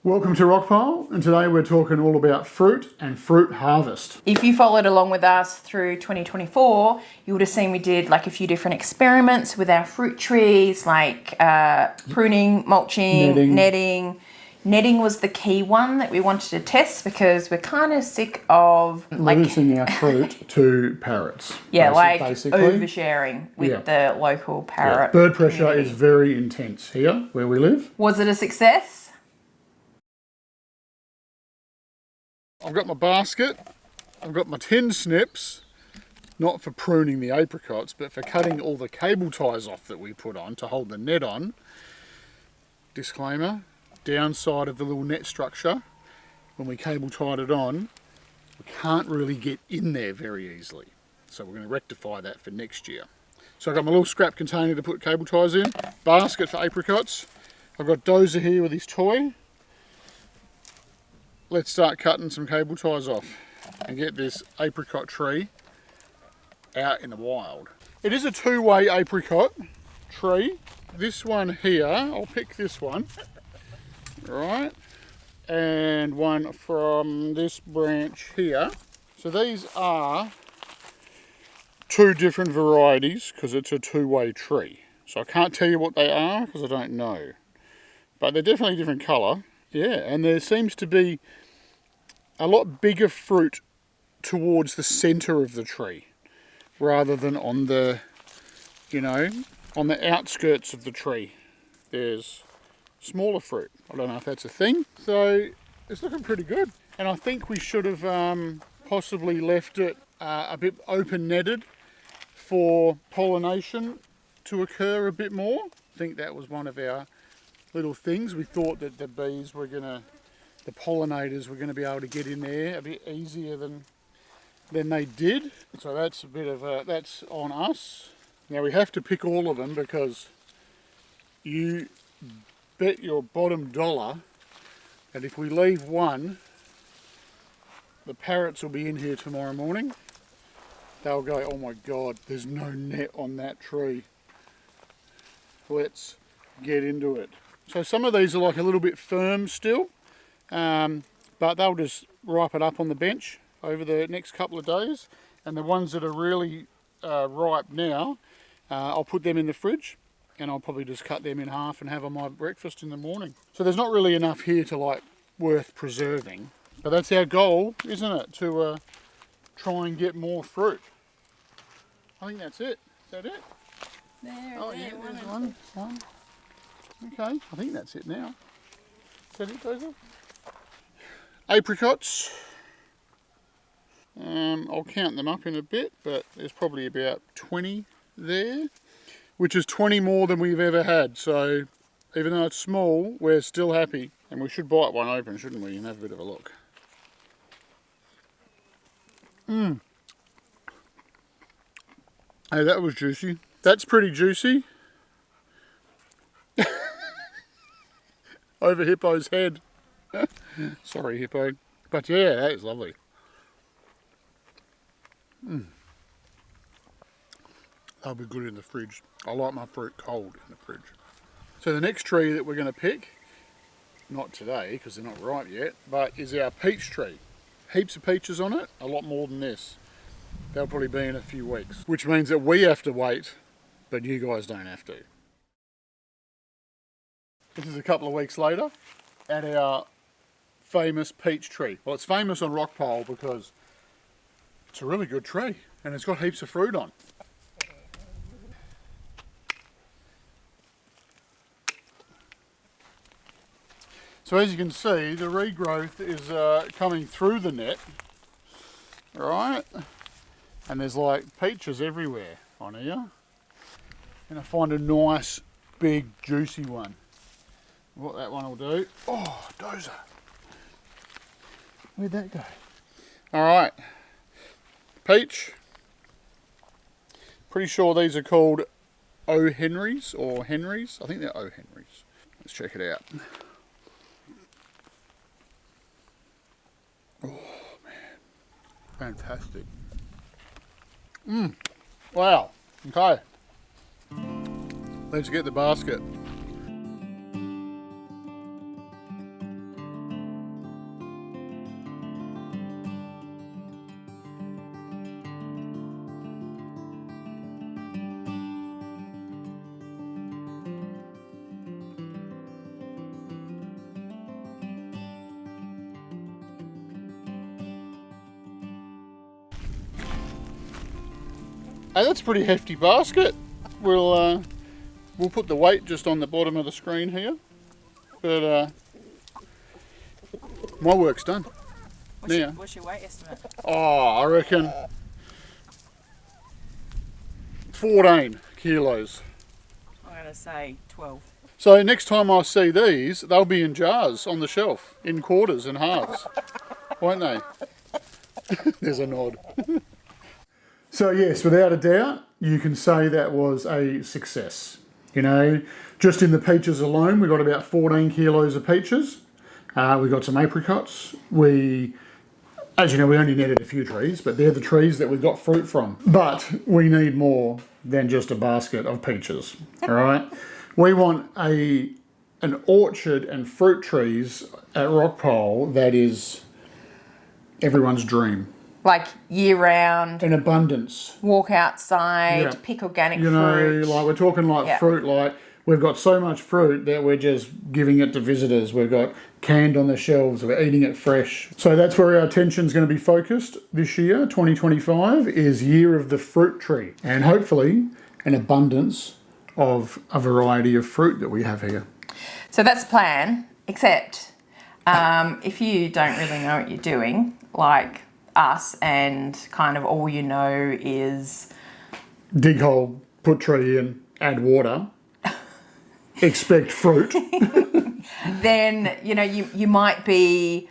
Welcome to Rockpile, and today we're talking all about fruit and fruit harvest. If you followed along with us through 2024, you would have seen we did like a few different experiments with our fruit trees, like pruning, mulching, netting. Netting was the key one that we wanted to test because we're kind of sick of losing our fruit to parrots. Yeah, basically. Oversharing with the local parrot. Bird pressure is very intense here where we live. Was it a success? I've got my basket, I've got my tin snips, not for pruning the apricots, but for cutting all the cable ties off that we put on to hold the net on. Disclaimer, downside of the little net structure, when we cable tied it on, we can't really get in there very easily. So we're going to rectify that for next year. So I've got my little scrap container to put cable ties in, basket for apricots. I've got Dozer here with his toy. Let's start cutting some cable ties off and get this apricot tree out in the wild. It is a two-way apricot tree. This one here, I'll pick this one, right, and one from this branch here. So these are two different varieties because it's a two-way tree. So I can't tell you what they are because I don't know, but they're definitely different colour. Yeah, and there seems to be a lot bigger fruit towards the centre of the tree rather than on the, on the outskirts of the tree. There's smaller fruit. I don't know if that's a thing. So it's looking pretty good. And I think we should have possibly left it a bit open netted for pollination to occur a bit more. I think that was one of our little things. We thought that the bees were the pollinators were going to be able to get in there a bit easier than they did. So that's a bit of that's on us. Now we have to pick all of them because you bet your bottom dollar that if we leave one, the parrots will be in here tomorrow morning. They'll go, oh my God, there's no net on that tree. Let's get into it. So some of these are like a little bit firm still, but they'll just ripe it up on the bench over the next couple of days. And the ones that are really ripe now, I'll put them in the fridge and I'll probably just cut them in half and have on my breakfast in the morning. So there's not really enough here to worth preserving, but that's our goal, isn't it? To try and get more fruit. I think that's it. Is that it? There's one. Okay, I think that's it now. Is that it, Dozer? Apricots. I'll count them up in a bit, but there's probably about 20 there, which is 20 more than we've ever had. So even though it's small, we're still happy. And we should bite one open, shouldn't we, and have a bit of a look. Hey, that was juicy. That's pretty juicy. Over Hippo's head. Sorry, Hippo. But yeah, that is lovely. That'll be good in the fridge. I like my fruit cold in the fridge. So the next tree that we're going to pick, not today because they're not ripe yet, but is our peach tree. Heaps of peaches on it, a lot more than this. They'll probably be in a few weeks, which means that we have to wait, but you guys don't have to. This is a couple of weeks later at our famous peach tree. Well, it's famous on Rockpile because it's a really good tree and it's got heaps of fruit on. So as you can see, the regrowth is coming through the net, right? And there's peaches everywhere on here. And I find a nice, big, juicy one. What that one will do. Oh, Dozer. Where'd that go? All right. Peach. Pretty sure these are called O. Henrys or Henrys. I think they're O. Henrys. Let's check it out. Oh, man. Fantastic. Wow. Okay. Let's get the basket. Hey, that's a pretty hefty basket. We'll put the weight just on the bottom of the screen here. But my work's done. What's your weight estimate? Oh, I reckon 14 kilos. I'm going to say 12. So next time I see these, they'll be in jars on the shelf, in quarters and halves, won't they? There's a nod. So yes, without a doubt, you can say that was a success. You know, just in the peaches alone, we got about 14 kilos of peaches. We got some apricots. As you know, we only netted a few trees, but they're the trees that we got fruit from. But we need more than just a basket of peaches, all right? We want an orchard and fruit trees at Rockpole that is everyone's dream. Like year round. In abundance. Walk outside, pick organic fruit. You know, like we're talking like fruit, like we've got so much fruit that we're just giving it to visitors. We've got canned on the shelves, we're eating it fresh. So that's where our attention's going to be focused this year, 2025, is Year of the Fruit Tree. And hopefully an abundance of a variety of fruit that we have here. So that's the plan, except if you don't really know what you're doing, like us, and kind of all you know is dig hole, put tree in, add water, expect fruit. Then, you know, you might be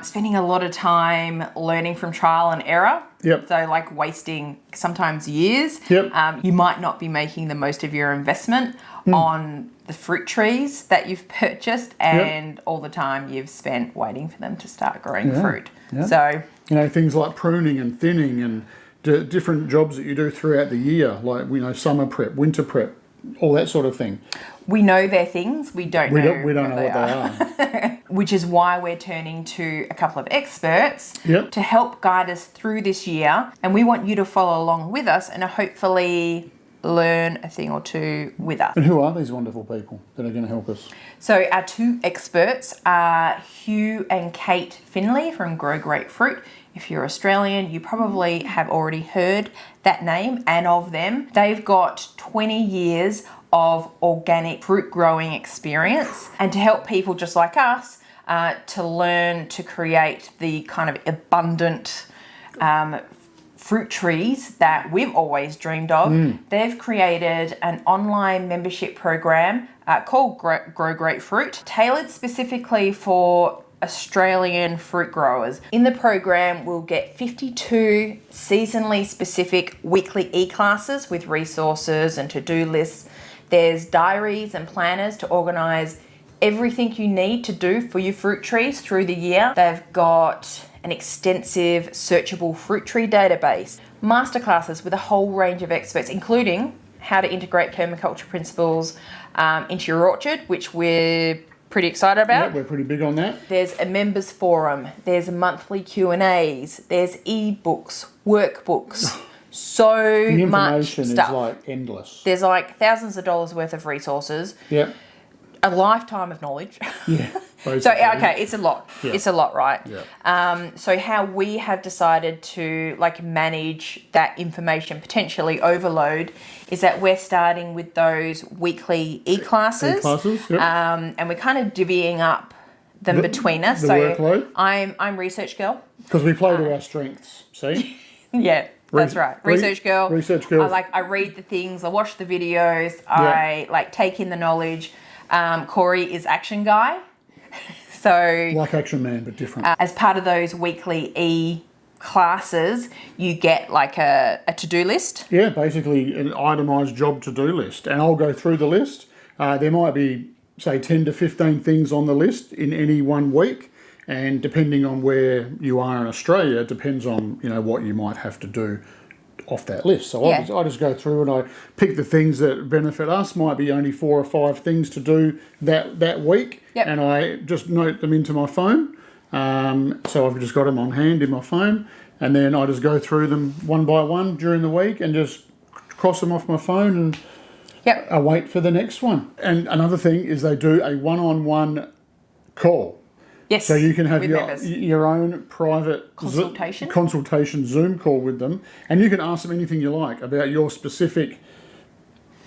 spending a lot of time learning from trial and error. Yep. So like wasting sometimes years. Yep. You might not be making the most of your investment on the fruit trees that you've purchased and all the time you've spent waiting for them to start growing fruit. Yeah. So, you know, things like pruning and thinning and different jobs that you do throughout the year, like, you know, summer prep, winter prep, all that sort of thing. we know they're things, we don't know what they are. Which is why we're turning to a couple of experts to help guide us through this year. And we want you to follow along with us and hopefully learn a thing or two with us. And who are these wonderful people that are going to help us? So our two experts are Hugh and Kate Finley from Grow Great Fruit. If you're Australian, you probably have already heard that name and of them. They've got 20 years of organic fruit growing experience, and to help people just like us to learn to create the kind of abundant fruit trees that we've always dreamed of. They've created an online membership program called Grow Great Fruit, tailored specifically for Australian fruit growers. In the program, we'll get 52 seasonally specific weekly e-classes with resources and to-do lists. There's diaries and planners to organise everything you need to do for your fruit trees through the year. They've got an extensive searchable fruit tree database, masterclasses with a whole range of experts, including how to integrate permaculture principles into your orchard, which we're pretty excited about. Yeah, we're pretty big on that. There's a members forum, there's monthly Q&As, there's ebooks, workbooks, so the much information stuff. is like endless. There's like thousands of dollars worth of resources. Yeah. A lifetime of knowledge. Yeah. So, okay, it's a lot. Yeah. It's a lot, right? Yeah. So how we have decided to like manage that information, potentially overload, is that we're starting with those weekly e-classes. E-classes, yep. And we're kind of divvying up them between us. The So workload. I'm research girl. Because we play to our strengths, see? Yeah. That's right. Research girl. Research girl. I read the things, I watch the videos, I like take in the knowledge. Corey is action guy. So like Action Man, but different. as part of those weekly e-classes, you get like a to-do list. Yeah, basically an itemised job to-do list. And I'll go through the list. There might be, say, 10 to 15 things on the list in any one week. And depending on where you are in Australia, it depends on, you know, what you might have to do off that list. So I just go through and I pick the things that benefit us. Might be only 4 or 5 things to do that week. Yep. And I just note them into my phone. So I've just got them on hand in my phone. And then I just go through them one by one during the week and just cross them off my phone and I wait for the next one. And another thing is they do a one-on-one call. Yes. So you can have with members. your own private consultation Zoom call with them, and you can ask them anything you like about your specific.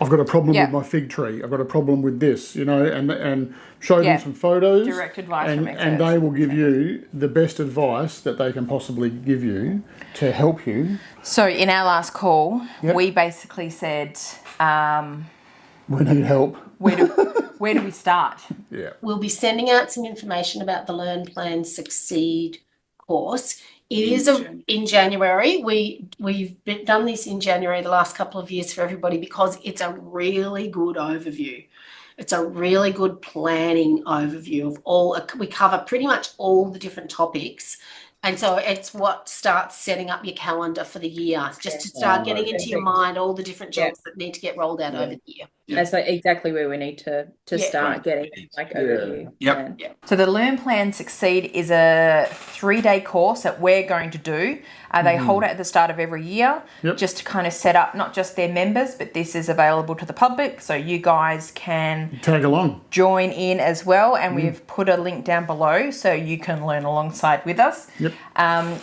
I've got a problem with my fig tree. I've got a problem with this, and show them some photos. Direct advice from experts. And they will give you the best advice that they can possibly give you to help you. So in our last call, we basically said, we need help. Where do we start? Yeah. We'll be sending out some information about the Learn, Plan, Succeed course. It is in January. We've done this in January the last couple of years for everybody because it's a really good overview. It's a really good planning overview of all. We cover pretty much all the different topics. And so it's what starts setting up your calendar for the year, just to start getting into your mind all the different jobs that need to get rolled out over the year. That's exactly where we need to start getting overview. Yep. So the Learn, Plan, Succeed is a 3-day course that we're going to do. They hold it at the start of every year just to kind of set up not just their members, but this is available to the public. So you guys can tag along, join in as well. And we've put a link down below so you can learn alongside with us. Yep.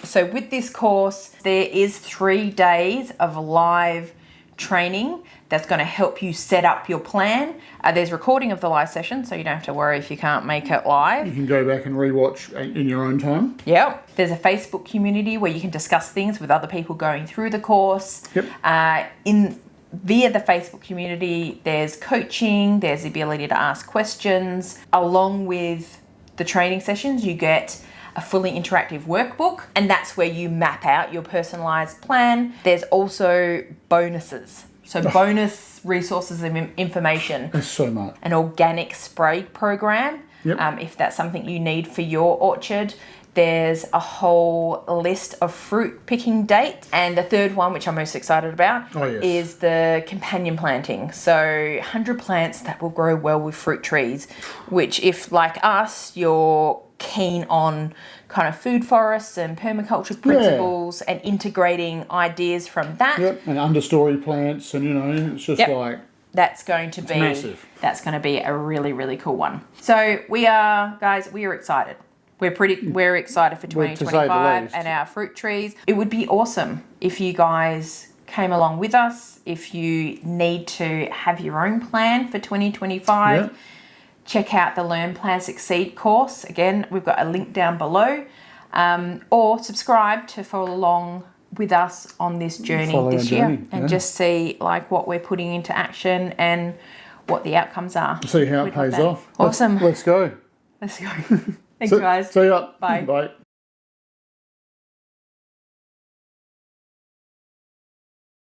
So with this course, there is 3 days of live training that's going to help you set up your plan. There's recording of the live session, so you don't have to worry if you can't make it live. You can go back and rewatch in your own time. Yep. There's a Facebook community where you can discuss things with other people going through the course. Yep. Via the Facebook community, there's coaching, there's the ability to ask questions. Along with the training sessions, you get a fully interactive workbook, and that's where you map out your personalized plan. There's also bonuses. So bonus resources and information. There's so much. An organic spray program, if that's something you need for your orchard. There's a whole list of fruit picking dates. And the third one, which I'm most excited about, is the companion planting. So 100 plants that will grow well with fruit trees, which if, like us, you're keen on kind of food forests and permaculture principles and integrating ideas from that. Yep, and understory plants, and it's just like... That's going to be massive. That's going to be a really, really cool one. So we are excited. We're excited for 2025 and our fruit trees. It would be awesome if you guys came along with us. If you need to have your own plan for 2025, check out the Learn, Plan, Succeed course. Again, we've got a link down below. Or subscribe to follow along with us on this journey this year and just see what we're putting into action and what the outcomes are. See how it pays off. Awesome. Let's go. Let's go. Thanks, guys. See ya. Bye. Bye.